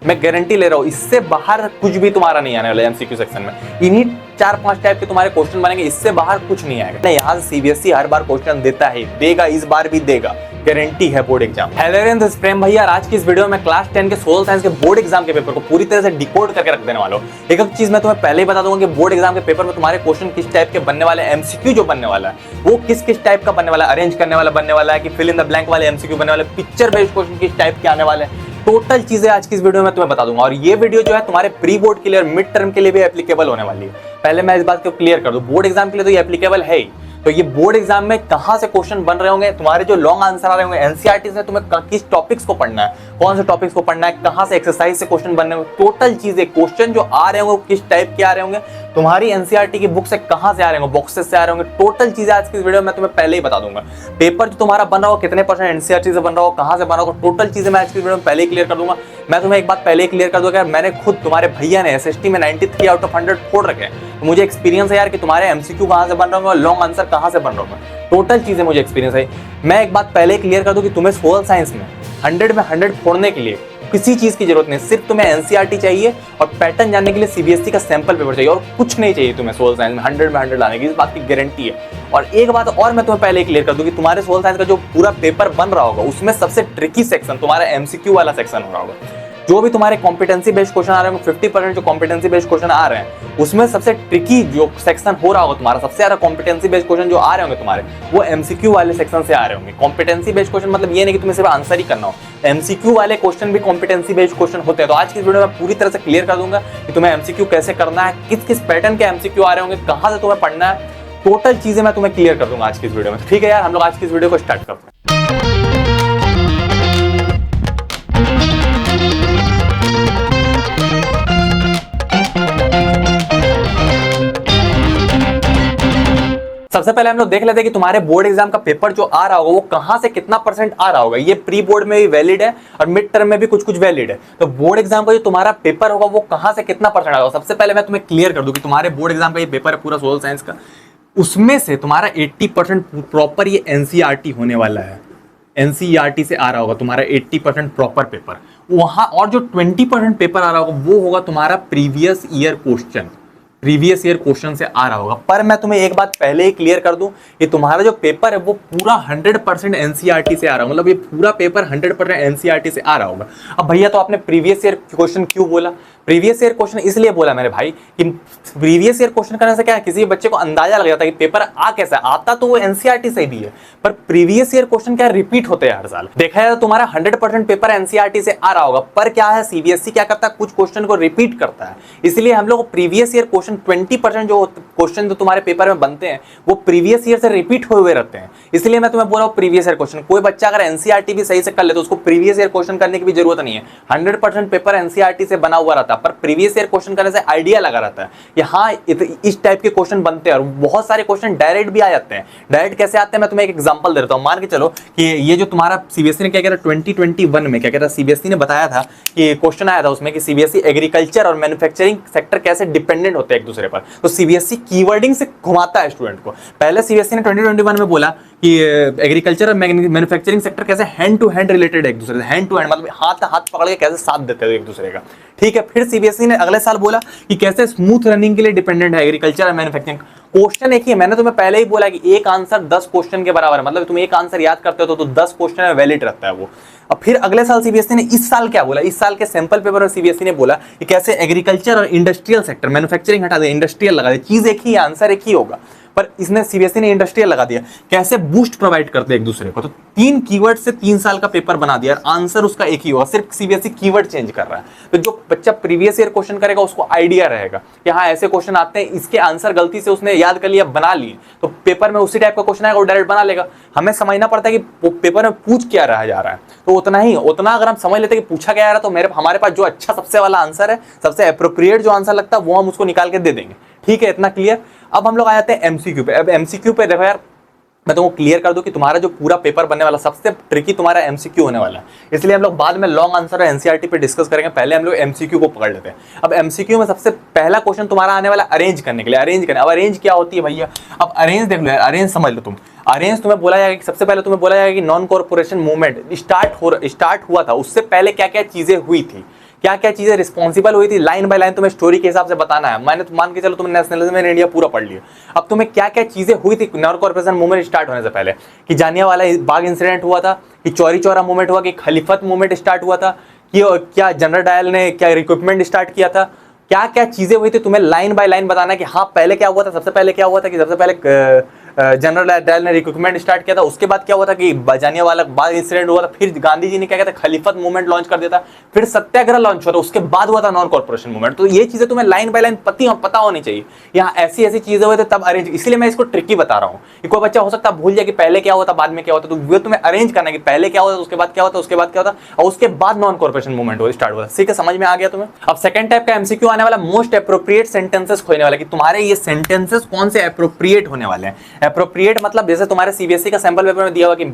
मैं गारंटी ले रहा हूँ इससे बाहर कुछ भी तुम्हारा नहीं आने वाला एमसीक्यू सेक्शन में। इन्हीं 4-5 टाइप के तुम्हारे क्वेश्चन बनेंगे, इससे बाहर कुछ नहीं आएगा। यहाँ से सीबीएसई हर बार क्वेश्चन देता है, देगा, इस बार भी देगा, गारंटी है बोर्ड एग्जाम। हेलो प्रेम भैया, आज की इस वीडियो में क्लास 10 के सोशल साइंस के बोर्ड एग्जाम के पेपर को पूरी तरह से डिकोड करके रख देने वाला हूं। एक चीज मैं तुम्हें पहले ही बता दूंगा कि बोर्ड एग्जाम के पेपर में तुम्हारे क्वेश्चन किस टाइप के बनने वाले, एमसीक्यू जो बनने वाला है वो किस किस टाइप का बनने वाला है, अरेंज करने वाला बनने वाला है कि फिल इन द ब्लैंक वाले एमसीक्यू बनने वाले, पिक्चर बेस्ड क्वेश्चन किस टाइप के आने वाले हैं, टोटल चीजें आज की इस वीडियो में तुम्हें बता दूंगा। और ये वीडियो जो है तुम्हारे प्री बोर्ड के लिए और मिड टर्म के लिए भी एप्लीकेबल होने वाली है। पहले मैं इस बात को क्लियर कर दूं, बोर्ड एग्जाम के लिए तो ये एप्लीकेबल है ही। तो ये बोर्ड एग्जाम में कहां से क्वेश्चन बन रहे होंगे, तुम्हारे जो लॉन्ग आंसर आ रहे होंगे एनसीईआरटी से, तुम्हें किस टॉपिक्स को पढ़ना है, कौन से टॉपिक्स को पढ़ना है, कहां से एक्सरसाइज से क्वेश्चन बनने होंगे, टोटल चीजें, क्वेश्चन जो आ रहे होंगे किस टाइप के आ रहे होंगे, तुम्हारी एनसीईआरटी की बुक से कहां से आ रहे होंगे, बॉक्सेस से आ रहे होंगे, टोटल चीजें आज की वीडियो में तुम्हें पहले ही बता दूंगा। पेपर जो तुम्हारा बन रहा हो कितने % एनसीईआरटी से बन रहा हो, कहां से बन रहा हो, टोटल चीजें मैं आज की वीडियो में पहले ही क्लियर कर दूंगा। मैं तुम्हें एक बात पहले ही क्लियर कर दूंगा, मैंने खुद, तुम्हारे भैया ने एसएसटी में 93 आउट ऑफ 100 फोड़ रखे हैं, तो मुझे एक्सपीरियंस है यार कि तुम्हारे एमसीक्यू कहां से बन रहे होंगे और लॉन्ग आंसर कहां से बन रहे होंगे, टोटल चीजें मुझे एक्सपीरियंस है। मैं एक बात पहले क्लियर कर दूं कि तुम्हें सोशल साइंस में 100 में 100 फोड़ने के लिए किसी चीज की जरूरत नहीं, सिर्फ तुम्हें एनसीईआरटी चाहिए और पैटर्न जानने के लिए सीबीएसई का सैंपल पेपर चाहिए, और कुछ नहीं चाहिए तुम्हें सोशल साइंस में 100 में 100 लाने की, इस बात की गारंटी है। और एक बात और मैं तुम्हें पहले क्लियर कर दूं कि तुम्हारे सोशल साइंस का जो पूरा पेपर बन रहा होगा उसमें सबसे ट्रिकी सेक्शन तुम्हारा एमसीक्यू वाला सेक्शन हो रहा होगा। जो भी तुम्हारे कॉम्पिटेंसी बेस्ड क्वेश्चन आ रहे होंगे, 50% जो कॉम्पिटेंसी बेस्ड क्वेश्चन आ रहे हैं उसमें सबसे ट्रिकी जो सेक्शन हो रहा होगा तुम्हारा, सबसे ज्यादा कॉम्पिटेंसी बेस्ड क्वेश्चन जो आ रहे होंगे तुम्हारे, वो एमसीक्यू वाले सेक्शन से आ रहे होंगे। कॉम्पिटेंसी बेस्ड क्वेश्चन मतलब ये नहीं कि तुम्हें सिर्फ आंसर ही करना हो, एमसीक्यू वाले क्वेश्चन भी कॉम्पिटेंसी बेस्ड क्वेश्चन होते हैं। तो आज की वीडियो में पूरी तरह से क्लियर कर दूंगा कि तुम्हें एमसीक्यू कैसे करना है, किस किस पैटर्न के एमसीक्यू आ रहे होंगे, कहां से तुम्हें पढ़ना है, टोटल चीजें मैं तुम्हें क्लियर कर दूंगा आज की इस वीडियो में। ठीक है यार, हम लोग आज की इस वीडियो को स्टार्ट करते हैं। सबसे पहले हम लोग देख लेते हैं कि तुम्हारे बोर्ड एग्जाम का पेपर जो आ रहा होगा वो कहां से कितना % आ रहा होगा। ये प्री बोर्ड में भी वैलिड है और मिड टर्म में भी कुछ कुछ वैलिड है। तो बोर्ड एग्जाम का जो तुम्हारा पेपर होगा वो कहां से कितना % आएगा। सबसे पहले मैं तुम्हें क्लियर कर दूं कि तुम्हारे बोर्ड एग्जाम का ये पेपर है पूरा सोशल साइंस का, उसमें से तुम्हारा 80% प्रॉपर ये एनसीईआरटी होने वाला है। एनसीईआरटी से आ रहा होगा तुम्हारा 80% प्रॉपर पेपर वहां, और जो 20% पेपर आ रहा होगा वो होगा तुम्हारा प्रीवियस ईयर क्वेश्चन से आ रहा होगा। पर मैं तुम्हें एक बात पहले ही क्लियर कर दूं कि तुम्हारा जो पेपर है वो पूरा 100% एनसीईआरटी से आ रहा होगा, मतलब ये पूरा पेपर 100% एनसीईआरटी से आ रहा होगा। अब भैया तो आपने प्रीवियस ईयर क्वेश्चन क्यों बोला? प्रीवियस ईयर क्वेश्चन इसलिए बोला मेरे भाई कि प्रीवियस ईयर क्वेश्चन करने से क्या है, किसी बच्चे को अंदाजा लग जाता है कि पेपर आ कैसा आता, तो वो एनसीईआरटी से भी है, पर प्रीवियस ईयर क्वेश्चन क्या रिपीट होते हैं हर साल। देखा जाए तो तुम्हारा 100% पेपर एनसीईआरटी से आ रहा होगा, पर क्या है सीबीएसई क्या करता है, कुछ क्वेश्चन को रिपीट करता है। इसलिए हम लोग प्रीवियस ईयर क्वेश्चन 20% जो क्वेश्चन जो तुम्हारे पेपर में बनते हैं वो प्रीवियस ईयर से रिपीट हुए रहते हैं। इसलिए मैं तुम्हें बोल रहा हूँ प्रीवियस ईयर क्वेश्चन, कोई बच्चा अगर एनसीईआरटी भी सही से कर ले तो उसको प्रीवियस ईयर क्वेश्चन करने की भी जरूरत नहीं है। 100% पेपर एनसीईआरटी से बना हुआ रहता है, पर प्रीवियस ईयर क्वेश्चन करने से आइडिया लगा रहता है कि हाँ इस टाइप के क्वेश्चन बनते हैं। और बहुत सारे क्वेश्चन डायरेक्ट भी आ जाते हैं। डायरेक्ट कैसे आते हैं मैं तुम्हें एक एग्जांपल दे देता हूं। मान के चलो कि ये जो तुम्हारा सीबीएसई ने क्या कह रहा 2021 में क्या कह रहा, सीबीएसई ने बताया था कि क्वेश्चन आया था उसमें कि सीबीएसई एग्रीकल्चर और मैन्युफैक्चरिंग सेक्टर कैसे डिपेंडेंट होते हैं एक दूसरे पर। तो सीबीएसई कीवर्डिंग से घुमाता है स्टूडेंट को। पहले सीबीएसई ने 2021 में बोला कि एग्रीकल्चर और मैन्युफैक्चरिंग सेक्टर कैसे हैंड टू हैंड रिलेटेड है एक दूसरे से, हैंड टू हैंड मतलब हाथ पकड़ के कैसे साथ देते हैं एक दूसरे का। ठीक है, फिर सीबीएसई ने अगले साल बोला कि कैसे स्मूथ रनिंग के लिए डिपेंडेंट है एग्रीकल्चर और मैन्युफैक्चरिंग। क्वेश्चन एक ही है, मैंने तुम्हें पहले ही बोला कि एक आंसर 10 क्वेश्चन के बराबर है, मतलब तुम एक आंसर याद करते हो तो 10 क्वेश्चन में वैलिड रहता है वो। अब फिर अगले साल सीबीएसई ने इस साल क्या बोला, इस साल के सैंपल पेपर में सीबीएसई ने बोला कि कैसे एग्रीकल्चर और इंडस्ट्रियल सेक्टर, मैन्युफैक्चरिंग हटा दे इंडस्ट्रियल लगा दे, चीज एक ही है, आंसर एक ही होगा, पर इसने सीबीएसई ने इंडस्ट्रियल लगा दिया। कैसे बूस्ट प्रोवाइड करते हैं एक दूसरे को, तो 3 कीवर्ड से 3 साल का पेपर बना दिया, आंसर उसका एक ही होगा, सिर्फ सीबीएसई कीवर्ड चेंज कर रहा है। तो जो बच्चा प्रीवियस ईयर क्वेश्चन करेगा उसको आइडिया रहेगा कि हाँ ऐसे क्वेश्चन आते हैं, इसके आंसर गलती से उसने याद कर लिया, बना लिए, तो पेपर में उसी टाइप का क्वेश्चन आएगा वो डायरेक्ट बना लेगा। हमें समझना पड़ता है कि पेपर में पूछ क्या रहा जा रहा है, तो उतना अगर हम समझ लेते हैं कि पूछा क्या जा रहा है तो हमारे पास जो अच्छा सबसे वाला आंसर है, सबसे अप्रोप्रिएट जो आंसर लगता है वो हम उसको निकाल के दे देंगे। ठीक है, इतना क्लियर। अब हम लोग आ जाते हैं एमसीक्यू पे। अब एमसीक्यू पे देखो यार, मैं तुमको क्लियर कर दूं कि तुम्हारा जो पूरा पेपर बनने वाला सबसे ट्रिकी तुम्हारा एमसीक्यू होने वाला है। इसलिए हम लोग बाद में लॉन्ग आंसर और एनसीईआरटी पे डिस्कस करेंगे, पहले हम लोग एमसीक्यू को पकड़ लेते हैं। अब एमसीक्यू में सबसे पहला क्वेश्चन तुम्हारा आने वाला अरेंज करने के लिए। अरेंज करना, अब अरेंज क्या होती है भैया, अब अरेंज देख लो यार, अरेंज समझ लो तुम। अरेंज तुम्हें बोला जाएगा कि सबसे पहले तुम्हें बोला जाएगा कि नॉन कॉर्पोरेशन मूवमेंट स्टार्ट हुआ था, उससे पहले क्या क्या चीजें हुई थी, क्या क्या चीजें रिस्पॉन्सिबल हुई थी, लाइन बाय लाइन तुम्हें स्टोरी के हिसाब से बताना है। मैंने तो मान के चलो तुमने नेशनलिज्म इन इंडिया पूरा पढ़ लिया, अब तुम्हें क्या क्या चीजें हुई थी नॉन कॉर्पोरेशन मूवमेंट स्टार्ट होने से पहले, कि जालियांवाला बाग इंसिडेंट हुआ था, कि चौरी चौरा मूवमेंट हुआ, कि खलीफत मूवमेंट स्टार्ट हुआ था, कि क्या जनरल डायल ने क्या रिक्रूटमेंट स्टार्ट किया था, क्या क्या चीजें हुई थी, तुम्हें लाइन बाय लाइन बताना है कि हाँ पहले क्या हुआ था, सबसे पहले क्या हुआ था, कि सबसे पहले जनरल डायल ने रिक्रूटमेंट स्टार्ट किया था, उसके बाद क्या हुआ था कि जालियांवाला बाग इंसिडेंट हुआ था, फिर गांधी जी ने क्या किया था, खलीफत मूवमेंट लॉन्च कर दिया था, फिर सत्याग्रह लॉन्च हुआ था, उसके बाद हुआ था नॉन कॉर्पोरेशन मूवमेंट। तो ये चीजें तुम्हें लाइन बाय लाइन पता होनी चाहिए। यहाँ ऐसी ऐसी चीजें हुई थी तब अरेंज, इसलिए मैं इसको ट्रिकी बता रहा हूँ कि कोई बच्चा हो सकता है भूल जाए कि पहले क्या हुआ था बाद में क्या होता, तो वो तुम्हें अरेंज करना है कि पहले क्या हुआ था, उसके बाद क्या होता, उसके बाद क्या होता, और उसके बाद नॉन कॉर्पोरेशन मूवमेंट स्टार्ट हुआ था। ठीक है, समझ में आ गया तुम्हें। अब सेकंड टाइप का एमसीक्यू आने वाला, मोस्ट एप्रोप्रिएट सेंटेंसेस खोजने वाला, कि तुम्हारे ये सेंटेंसेस कौन से एप्रोप्रिएट होने वाले हैं। एप्रोप्रिएट मतलब जैसे तुम्हारे सीबीएसई का सैंपल पेपर में दिया हुआ कि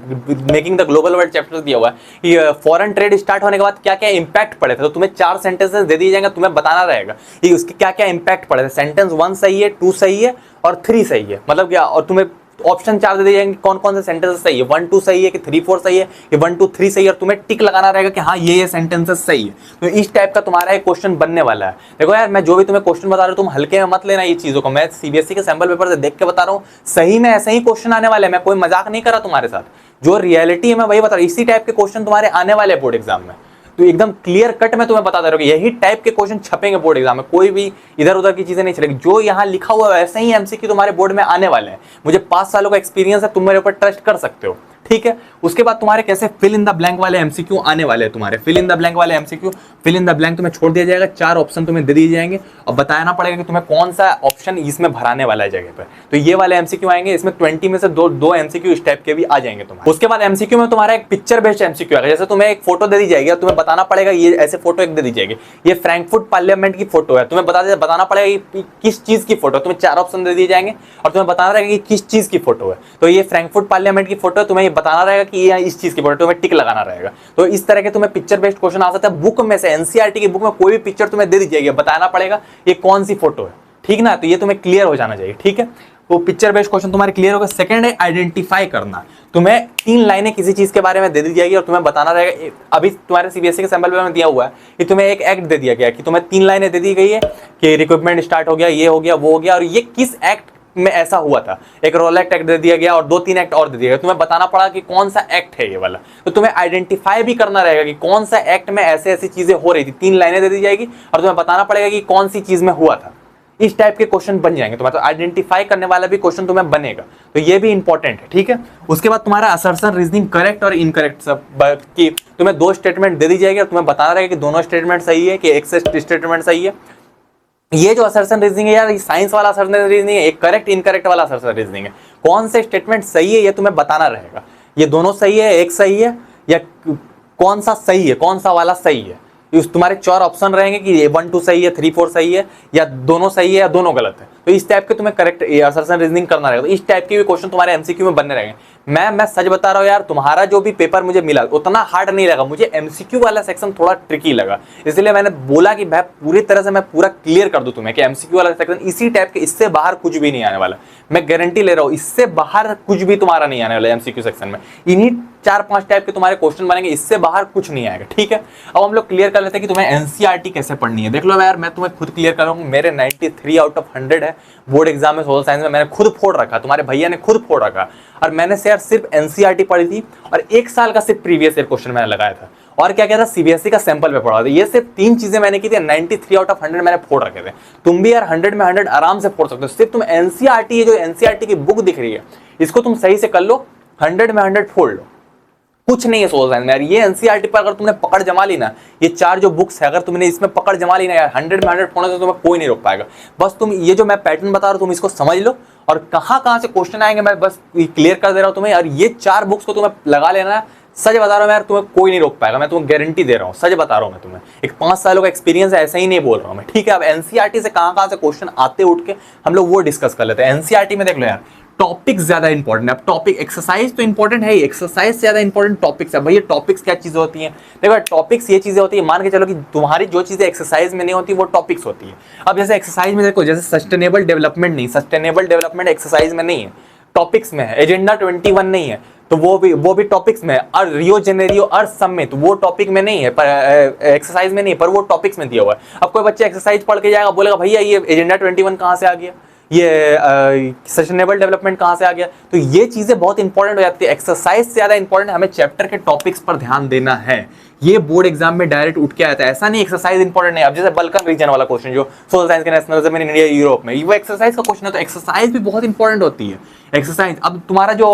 making the global world chapter दिया हुआ है कि फॉरेन ट्रेड स्टार्ट होने के बाद क्या क्या इंपैक्ट पड़े थे, तो तुम्हें 4 सेंटेंसेस दे दिए जाएंगे, तुम्हें बताना रहेगा कि उसके क्या क्या इंपैक्ट पड़े थे। सेंटेंस 1 सही है, 2 सही है और 3 सही है, मतलब क्या, और तुम्हें ऑप्शन 4 दे दिए जाएंगे कौन कौन से सेंटेंसेस सही है, 1 2 सही है कि 3 4 सही है कि 1 2 3 सही है, और तुम्हें टिक लगाना रहेगा कि हाँ ये सेंटेंसेस सही है। तो इस टाइप का तुम्हारा एक क्वेश्चन बनने वाला है। देखो यार, मैं जो भी तुम्हें क्वेश्चन बता रहा हूँ तुम हल्के में मत लेना ये चीजों को, मैं सीबीएसई के सैंपल पेपर से देख के बता रहा हूँ, सही में ऐसे ही क्वेश्चन आने वाले हैं, मैं कोई मजाक नहीं कर रहा तुम्हारे साथ, जो रियलिटी है मैं वही बता रहा हूँ। इसी टाइप के क्वेश्चन तुम्हारे आने वाले बोर्ड एग्जाम में, तो एकदम क्लियर कट मैं तुम्हें बता दे रहा हूँ कि यही टाइप के क्वेश्चन छपेंगे बोर्ड एग्जाम में, कोई भी इधर उधर की चीजें नहीं चलेगी। जो यहाँ लिखा हुआ है वैसे ही एमसीक्यू तुम्हारे बोर्ड में आने वाले हैं। मुझे 5 सालों का एक्सपीरियंस है, तुम मेरे ऊपर ट्रस्ट कर सकते हो, ठीक है। उसके बाद तुम्हारे कैसे फिल इन द ब्लैंक वाले एमसीक्यू आने वाले हैं। तुम्हारे फिल इन द ब्लैंक वाले MCQ, fill in the blank तुम्हें छोड़ दिया जाएगा, 4 ऑप्शन तुम्हें दे दिए जाएंगे और बताना पड़ेगा कि तुम्हें कौन सा ऑप्शन इसमें भराने वाला है जगह पर। तो ये वाले एमसीक्यू आएंगे, इसमें 20 में से दो एमसीक्यू इस टाइप के भी आ जाएंगे तुम्हारे। उसके बाद एमसीक्यू में तुम्हारा एक पिक्चर बेस्ड एमसीक्यू आएगा, जैसे तुम्हें एक फोटो दे दी जाएगी और तुम्हें बताना पड़ेगा, ये ऐसे फोटो एक दे दी जाएगी, ये फ्रैंकफर्ट पार्लियामेंट की फोटो है, तुम्हें बताना पड़ेगा कि किस चीज की फोटो, तुम्हें 4 ऑप्शन दे दिए जाएंगे और तुम्हें बताना रहेगा कि किस चीज की फोटो है। तो ये फ्रैंकफर्ट पार्लियामेंट की फोटो है, तुम्हें ये बताना रहेगा कि इस चीज की फोटो, तुम्हें टिक लगाना रहेगा। तो इस तरह के तुम्हें पिक्चर बेस्ड क्वेश्चन आ सकता है। बुक में से एनसीईआरटी की बुक में कोई भी पिक्चर तुम्हें दे दी जाएगी, बताना पड़ेगा ये कौन सी फोटो है, ठीक ना। तो ये तुम्हें क्लियर हो जाना चाहिए, ठीक है। वो पिक्चर बेस्ड क्वेश्चन तुम्हारे क्लियर होगा। सेकंड है आइडेंटिफाई करना, तुम्हें 3 लाइनें किसी चीज के बारे में दे दी जाएगी और तुम्हें बताना रहेगा। अभी तुम्हारे सीबीएसई के सैंपल में दिया हुआ है कि तुम्हें एक एक्ट दे दिया गया कि तुम्हें 3 लाइनें दे दी गई है कि रिक्रूटमेंट स्टार्ट हो गया, ये हो गया, वो हो गया, और ये किस एक्ट में ऐसा हुआ था। एक रोल एक्ट दे दिया गया और 2-3 एक्ट और दे दिया गया, तुम्हें बताना पड़ा कि कौन सा एक्ट है ये वाला। तो तुम्हें आइडेंटिफाई भी करना रहेगा कि कौन सा एक्ट में ऐसे ऐसी चीजें हो रही थी। 3 लाइनें दे दी जाएगी और तुम्हें बताना पड़ेगा कि कौन सी चीज में हुआ था। इस टाइप के क्वेश्चन बन जाएंगे तुम्हारे, तो आइडेंटिफाई करने वाला भी क्वेश्चन तुम्हें बनेगा, तो ये भी इंपॉर्टेंट है, ठीक है। उसके बाद तुम्हारा असर्शन रीजनिंग करेक्ट और इनकरेक्ट सब की तुम्हें 2 स्टेटमेंट दे दी जाएगी और तुम्हें बताना रहेगा कि दोनों स्टेटमेंट सही है कि एक स्टेटमेंट सही है। ये जो असर्शन रीजनिंग है यार, ये साइंस वाला असर्शन रीजनिंग है, एक करेक्ट इनकरेक्ट वाला असर्शन रीजनिंग है। कौन से स्टेटमेंट सही है ये तुम्हें बताना रहेगा, ये दोनों सही है, एक सही है, या कौन सा सही है, कौन सा वाला सही है। तुम्हारे 4 ऑप्शन रहेंगे कि 1 2 सही है, 3 4 सही है, या दोनों सही है या दोनों गलत है। तो इस टाइप के तुम्हें करेक्ट असर्शन रीजनिंग करना रहेगा। तो इस टाइप के भी क्वेश्चन तुम्हारे एमसीक्यू में बनने रहेंगे। मैं सच बता रहा हूँ यार, तुम्हारा जो भी पेपर मुझे मिला उतना हार्ड नहीं लगा, मुझे एमसीक्यू वाला सेक्शन थोड़ा ट्रिकी लगा, इसलिए मैंने बोला कि भाई पूरी तरह से मैं पूरा क्लियर कर दूं तुम्हें कि एमसीक्यू वाला सेक्शन इसी टाइप के, इससे बाहर कुछ भी नहीं आने वाला। मैं गारंटी ले रहा हूँ, इससे बाहर कुछ भी तुम्हारा नहीं आने वाला एमसीक्यू सेक्शन में। इन्हीं 4-5 टाइप के तुम्हारे क्वेश्चन बनेंगे, इससे बाहर कुछ नहीं आएगा, ठीक है। अब हम लोग क्लियर कर लेते हैं कि तुम्हें एनसीईआरटी कैसे पढ़नी है। देख लो यार, मैं तुम्हें खुद क्लियर कर रहा हूँ, मेरे 93 आउट ऑफ 100 है बोर्ड एग्जाम में सोशल साइंस में, मैंने खुद फोड़ रखा, तुम्हारे भैया ने खुद फोड़ रखा, और मैंने से यार सिर्फ एनसीईआरटी पढ़ी थी और 1 साल का सिर्फ प्रीवियस ईयर क्वेश्चन मैंने लगाया था, और क्या क्या था, सीबीएसई का सैंपल पेपर पढ़ा था। ये सिर्फ 3 चीजें मैंने की थी, 93 आउट ऑफ 100 मैंने फोड़ रखे थे। तुम भी यार 100 में 100 आराम से फोड़ सकते हो। सिर्फ तुम एनसीईआरटी, ये जो एनसीईआरटी की बुक दिख रही है, इसको तुम सही से कर लो, 100 में 100 फोड़ लो, कुछ नहीं है सोशल साइंस में यार। ये एनसीईआरटी पर अगर तुमने पकड़ जमा ली ना, ये 4 जो बुक्स है, अगर तुमने इसमें पकड़ जमा ली ना यार, 100 में 100 फोड़ने से तुम्हें कोई नहीं रोक पाएगा। बस तुम ये जो मैं पैटर्न बता रहा हूँ तुम इसको समझ लो, और कहाँ से क्वेश्चन आएंगे मैं बस क्लियर कर दे रहा हूँ तुम्हें। और ये 4 बुक्स को तुम्हें लगा लेना है, सच बता रहा हूँ यार, तुम्हें कोई नहीं रोक पाएगा, मैं तुम्हें गारंटी दे रहा हूँ, सच बता रहा हूँ मैं तुम्हें। एक 5 सालों का एक्सपीरियंस है, ऐसा ही नहीं बोल रहा हूँ मैं, ठीक है। अब एनसीईआरटी से कहाँ से क्वेश्चन आते उठ के हम लोग वो डिस्कस कर लेते हैं। एनसीईआरटी में देख लो यार, टॉपिक्स ज्यादा इंपॉर्टेंट है। अब टॉपिक, एक्सरसाइज तो इंपॉर्टेंट है ही, एक्सरसाइज से ज्यादा इंपॉर्टेंट टॉपिक्स है। भैया टॉपिक्स क्या चीजें होती हैं? देखो टॉपिक्स ये चीजें होती है, मान के चलो कि तुम्हारी जो चीजें एक्सरसाइज में नहीं होती वो टॉपिक्स होती है। अब जैसे एक्सरसाइज में देखो, जैसे सस्टेनेबल डेवलपमेंट नहीं, सस्टेनेबल डेवलपमेंट एक्सरसाइज में नहीं है, टॉपिक्स में है। एजेंडा 21 नहीं है, तो वो भी टॉपिक्स में, और रियो जेनेरियो अर्थ समिट वो टॉपिक में नहीं है, पर एक्सरसाइज में नहीं, पर वो टॉपिक्स में दिया हुआ है। अब कोई बच्चा एक्सरसाइज पढ़ के जाएगा, बोलेगा भैया ये एजेंडा 21 कहाँ से आ गया, ये सस्टेनेबल डेवलपमेंट कहाँ से आ गया। तो ये चीजें बहुत इंपॉर्टेंट हो जाती है। एक्सरसाइज से ज्यादा इंपॉर्टेंट हमें चैप्टर के टॉपिक्स पर ध्यान देना है। ये बोर्ड एग्जाम में डायरेक्ट उठ के आता है, ऐसा नहीं एक्सरसाइज इंपॉर्टेंट नहीं। अब जैसे बल्कन रीजन वाला क्वेश्चन जो सोशल साइंस के नेशनलिज्म इन इंडिया यूरोप में, वो एक्सरसाइज का क्वेश्चन है, तो एक्सरसाइज भी बहुत इंपॉर्टेंट होती है। एक्सरसाइज, अब तुम्हारा जो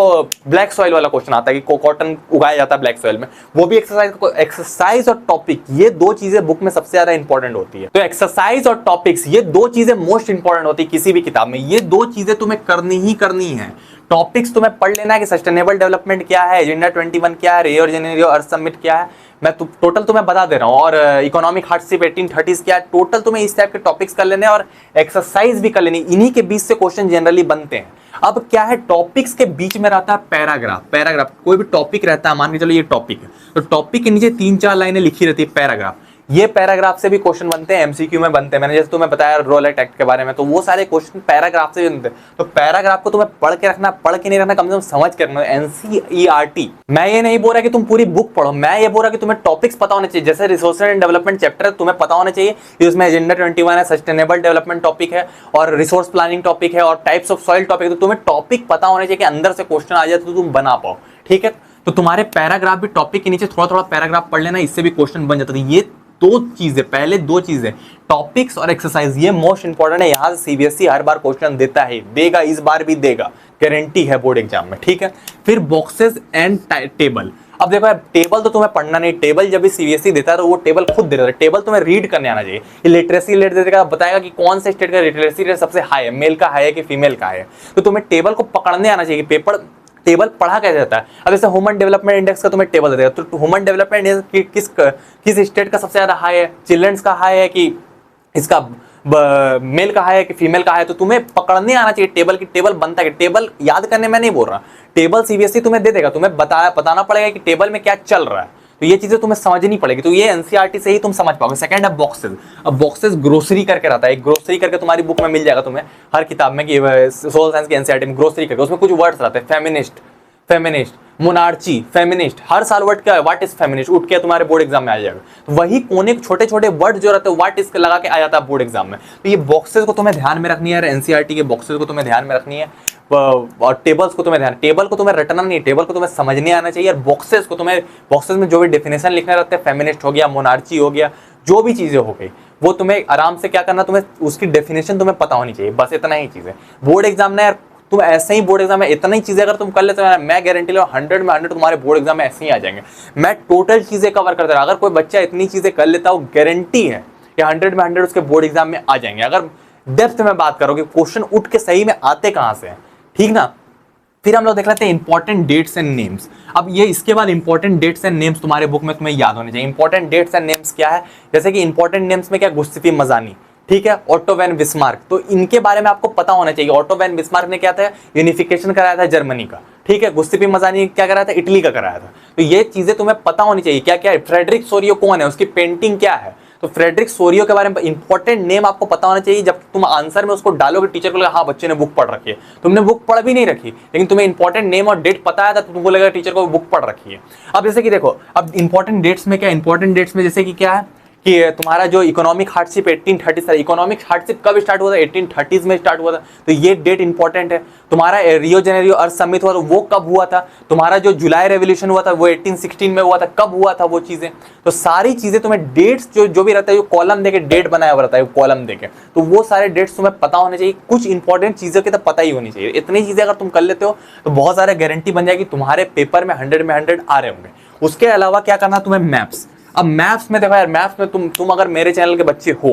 ब्लैक सॉइल वाला क्वेश्चन आता है कि कॉटन उगाया जाता है ब्लैक सॉइल में, वो भी एक्सरसाइज और टॉपिक, ये दो चीजें बुक में सबसे ज्यादा इंपॉर्टेंट होती है। तो एक्सरसाइज और टॉपिक्स, ये दो चीजें मोस्ट इंपॉर्टेंट होती है किसी भी किताब में। ये दो चीजें तुम्हें करनी ही करनी है। टॉपिक्स तुम्हें पढ़ लेना है कि सस्टेनेबल डेवलपमेंट क्या है, एजेंडा 21 क्या है, रियो जेनेरियो अर्थ समिट क्या है, मैं टोटल तुम्हें बता दे रहा हूँ। और इकोनॉमिक हार्डशिप 1830 क्या है, टोटल तुम्हें इस टाइप के टॉपिक्स कर लेने और एक्सरसाइज भी कर लेनी। इन्हीं के बीच से क्वेश्चन जनरली बनते हैं। अब क्या है, टॉपिक्स के बीच में रहता है पैराग्राफ। पैराग्राफ कोई भी टॉपिक रहता है, मान के चलो ये टॉपिक है, तो टॉपिक के नीचे 3-4 लाइनें लिखी रहती है पैराग्राफ। ये पैराग्राफ से भी क्वेश्चन बनते हैं, एमसीक्यू में बनते हैं। मैंने जैसे तुम्हें बताया रोलेट एक्ट के बारे में, तो वो सारे क्वेश्चन पैराग्राफ से बनते हैं। तो पैराग्राफ को तुम्हें पढ़ के रखना, पढ़ के नहीं रखना, कम से कम समझ के रखना। एनसीईआरटी, मैं ये नहीं बोल रहा कि तुम पूरी बुक पढ़ो, मैं ये बोल रहा कि तुम्हें टॉपिक्स पता होने चाहिए। जैसे रिसोर्स एंड डेवलपमेंट चैप्टर है, तुम्हें पता होना चाहिए कि उसमें एजेंडा 21 है, सस्टेनेबल डेवलपमेंट टॉपिक है, और रिसोर्स प्लानिंग टॉपिक है, और टाइप्स ऑफ सॉइल टॉपिक है। तो तुम्हें टॉपिक पता होने चाहिए कि अंदर से क्वेश्चन आ जाए तो तुम बना पाओ, ठीक है। तो तुम्हारे पैराग्राफ भी टॉपिक के नीचे थोड़ा थोड़ा पैराग्राफ पढ़ लेना, इससे भी क्वेश्चन बन जाता है। ये दो चीजें, पहले दो चीजें टॉपिक्स और एक्सरसाइज, ये मोस्ट इंपॉर्टेंट है। यहां से सीबीएसई हर बार क्वेश्चन देता है, देगा, इस बार भी देगा, गारंटी है बोर्ड एग्जाम में, ठीक है। फिर बॉक्सेस एंड टेबल। अब देखो यार, टेबल तो तुम्हें पढ़ना नहीं, टेबल जब भी सीबीएसई देता है तो वो टेबल खुद दे देता है। टेबल तुम्हें रीड करने आना चाहिए। ये लिटरेसी रेट देगा, बताएगा कि कौन से स्टेट का लिटरेसी रेट सबसे हाई है, मेल का हाई है कि फीमेल का है। तो तुम्हें टेबल को पकड़ने आना चाहिए। पेपर टेबल पढ़ा कैसे जाता है। अब जैसे ह्यूमन डेवलपमेंट इंडेक्स का तुम्हें टेबल देगा, तो ह्यूमन डेवलपमेंट इंडेक्स किस स्टेट का सबसे ज्यादा हाई है, चिल्ड्रंस का हाई है कि इसका मेल का है कि फीमेल का है। तो तुम्हें पकड़ने आना चाहिए टेबल की, टेबल बनता है। टेबल याद करने में नहीं बोल रहा, टेबल सीबीएसई तुम्हें दे देगा, तुम्हें बताना पड़ेगा कि टेबल में क्या चल रहा है। तो ये चीजें तुम्हें समझनी पड़ेगी। तो ये एनसीईआरटी से ही तुम समझ पाओगे। सेकंड है बॉक्सेस। अब बॉक्सेस ग्रोसरी करके रहता है, एक ग्रोसरी करके तुम्हारी बुक में मिल जाएगा तुम्हें हर किताब में, कि सोशल साइंस की एनसीईआरटी में ग्रोसरी करके, उसमें कुछ वर्ड्स रहते हैं, फेमिनिस्ट, मोनार्ची, फेमिनिस्ट। हर साल वर्ड क्या है, व्हाट इज फेमिनिस्ट उठ के तुम्हारे बोर्ड एग्जाम में आ जाएगा। तो वही कोने छोटे छोटे वर्ड जो रहते हैं, व्हाट इज लगा के आ जाता है बोर्ड एग्जाम में। तो ये बॉक्सेस को तुम्हें ध्यान में रखनी है, एनसीईआरटी के बॉक्सेस को तुम्हें ध्यान में रखनी है, और टेबल्स को तुम्हें टेबल को तुम्हें रटना नहीं, टेबल को तुम्हें समझने आना चाहिए। और बॉक्सेस को तुम्हें, बॉक्सेस में जो भी डेफिनेशन लिखने रहते हैं, फेमिनिस्ट हो गया, मोनार्ची हो गया, जो भी चीजें हो गई, वो तुम्हें आराम से क्या करना, तुम्हें उसकी डेफिनेशन तुम्हें पता होनी चाहिए। बस इतना ही चीज है। बोर्ड एग्जाम में यार तुम ऐसे ही बोर्ड एग्जाम में इतना ही चीजें अगर तुम कर लेते हो, मैं गारंटी ले 100 में 100 तुम्हारे बोर्ड एग्जाम में ऐसे ही आ जाएंगे। मैं टोटल चीजें कवर करता रहा, अगर कोई बच्चा इतनी चीजें कर लेता हो, गारंटी है कि 100 में 100 उसके बोर्ड एग्जाम में आ जाएंगे। अगर डेप्थ में बात करोगे, क्वेश्चन उठ के सही में आते कहां से हैं, ठीक ना। फिर हम लोग देख लेते हैं इंपॉर्टेंट डेट्स एंड नेम्स। अब ये इसके बाद इंपॉर्टेंट डेट्स एंड नेम्स तुम्हारे बुक में तुम्हें याद होने चाहिए। इंपॉर्टेंट डेट्स एंड नेम्स क्या है, जैसे कि इंपॉर्टेंट नेम्स में क्या, गुस्ताफ मज़ानी, ठीक है, ओटो वैन बिस्मार्क। तो इनके बारे में आपको पता होना चाहिए। ओटो वैन बिस्मार्क ने क्या था, यूनिफिकेशन कराया था जर्मनी का, ठीक है। गुस्ताफ मज़ानी क्या कराया था, इटली का कराया था। तो ये चीजें तुम्हें पता होनी चाहिए। क्या क्या है, फ्रेडरिक सोरियो कौन है, उसकी पेंटिंग क्या है। तो फ्रेडरिक सोरियो के बारे में इंपॉर्टेंट नेम आपको पता होना चाहिए। जब तुम आंसर में उसको डालोगे, टीचर को लगेगा हाँ बच्चे ने बुक पढ़ रखी है। तुमने बुक पढ़ भी नहीं रखी, लेकिन तुम्हें इंपॉर्टेंट नेम और डेट पता है, तो तुमको लगेगा टीचर को बुक पढ़ रखी है। अब जैसे कि देखो, अब इंपॉर्टेंट डेट्स में क्या, इंपॉर्टेंट डेट्स में जैसे कि क्या है कि तुम्हारा जो इकोनॉमिक हार्डशिप 1830, इकोनॉमिक हार्डशिप कब स्टार्ट हुआ था, 1830s में स्टार्ट हुआ था। तो ये डेट इंपॉर्टेंट है। तुम्हारा रियो जेनेरियो अर्थ समिट हुआ था, वो कब हुआ था। तुम्हारा जो जुलाई रेवोल्यूशन हुआ था, वो 1816 में हुआ था, कब हुआ था वो चीजें। तो सारी चीजें तुम्हें डेट्स जो भी रहता है, जो कॉलम देके डेट बनाया हुआ रहता है, कॉलम देके, तो वो सारे डेट्स तुम्हें पता होने चाहिए। कुछ इंपॉर्टेंट चीजों की तो पता ही होनी चाहिए। इतनी चीजें अगर तुम कर लेते हो तो बहुत सारे गारंटी बन जाएगी, तुम्हारे पेपर में 100 में 100 आ रहे होंगे। उसके अलावा क्या करना, तुम्हें मैप्स। अब मैप्स में देखो यार, मैप्स में तुम अगर मेरे चैनल के बच्चे हो,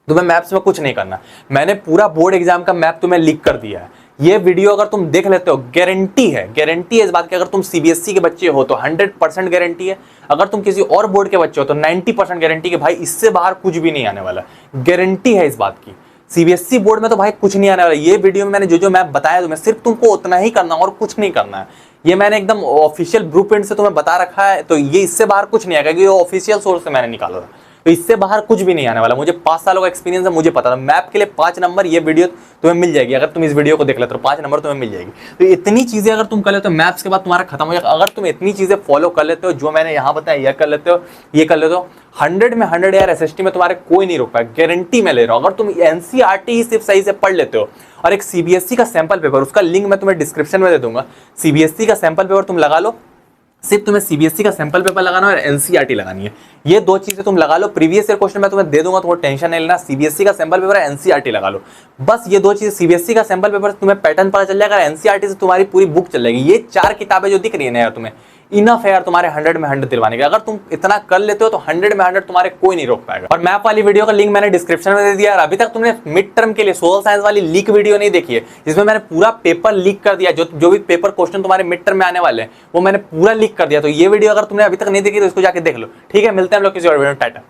तुम्हें मैप्स में कुछ नहीं करना। मैंने पूरा बोर्ड एग्जाम का मैप तुम्हें लिख कर दिया है। ये वीडियो अगर तुम देख लेते हो, गारंटी है इस बात की। अगर तुम सीबीएसई के बच्चे हो तो 100% गारंटी है। अगर तुम किसी और बोर्ड के बच्चे हो तो 90% गारंटी कि भाई इससे बाहर कुछ भी नहीं आने वाला। गारंटी है इस बात की। सीबीएसई बोर्ड में तो भाई कुछ नहीं आने वाला। ये वीडियो में मैंने जो मैप बताया तुम्हें, सिर्फ तुमको उतना ही करना और कुछ नहीं करना है। ये मैंने एकदम ऑफिशियल ब्लूप्रिंट से तुम्हें बता रखा है। तो ये इससे बाहर कुछ नहीं आएगा, ये ऑफिशियल सोर्स से मैंने निकाला था। तो इससे बाहर कुछ भी नहीं आने वाला। मुझे 5 सालों का एक्सपीरियंस है, मुझे पता था। मैप के लिए 5 नंबर, ये वीडियो तुम्हें मिल जाएगी। अगर तुम इस वीडियो को देख लेते हो 5 नंबर तुम्हें मिल जाएगी। तो इतनी चीजें अगर तुम कर लेते हो, मैप्स के बाद तुम्हारा खत्म हो जाएगा। अगर तुम इतनी चीजें फॉलो कर लेते हो जो मैंने यहाँ बताया, ये कर लेते हो, ये कर लेते हो, 100 में 100 यार एसएसटी में तुम्हारे कोई नहीं रोक पाएगा, गारंटी मैं ले रहा हूँ। अगर तुम एनसीईआरटी ही सिर्फ सही से पढ़ लेते हो और एक सीबीएसई का सैंपल पेपर, उसका लिंक मैं तुम्हें डिस्क्रिप्शन में दे दूंगा, सीबीएसई का सैंपल पेपर तुम लगा लो। सिर्फ तुम्हें सीबीएसई का सैंपल पेपर लगाना है और एनसीईआरटी लगानी है। ये 2 चीजें तुम लगा लो। प्रीवियस ईयर क्वेश्चन मैं तुम्हें दे दूंगा, तो टेंशन नहीं लेना। सीबीएसई का सैंपल पेपर है, एनसीईआरटी लगा लो। बस ये 2 चीजें, सीबीएसई का सैंपल पेपर तुम्हें पैटर्न पता चल जाएगा, एनसीईआरटी से तुम्हारी पूरी बुक चल जाएगी। ये 4 किताबें जो दिख रही है ना यार तुम्हें, इनफ है यार तुम्हारे 100 में 100 दिलवाने के। अगर तुम इतना कर लेते हो तो 100 में 100 तुम्हारे कोई नहीं रोक पाएगा। और मैप वाली वीडियो का लिंक मैंने डिस्क्रिप्शन में दे दिया। और अभी तक तुमने मिड टर्म के लिए सोशल साइंस वाली लीक वीडियो नहीं देखी है, जिसमें मैंने पूरा पेपर लीक कर दिया। जो भी पेपर क्वेश्चन तुम्हारे मिड टर्म में आने वाले हैं वो मैंने पूरा लीक कर दिया। तो ये वीडियो अगर तुमने अभी तक नहीं देखी तो इसको जाके देख लो। ठीक है, मिलते हैं हम लोग किसी और वीडियो में। टाटा।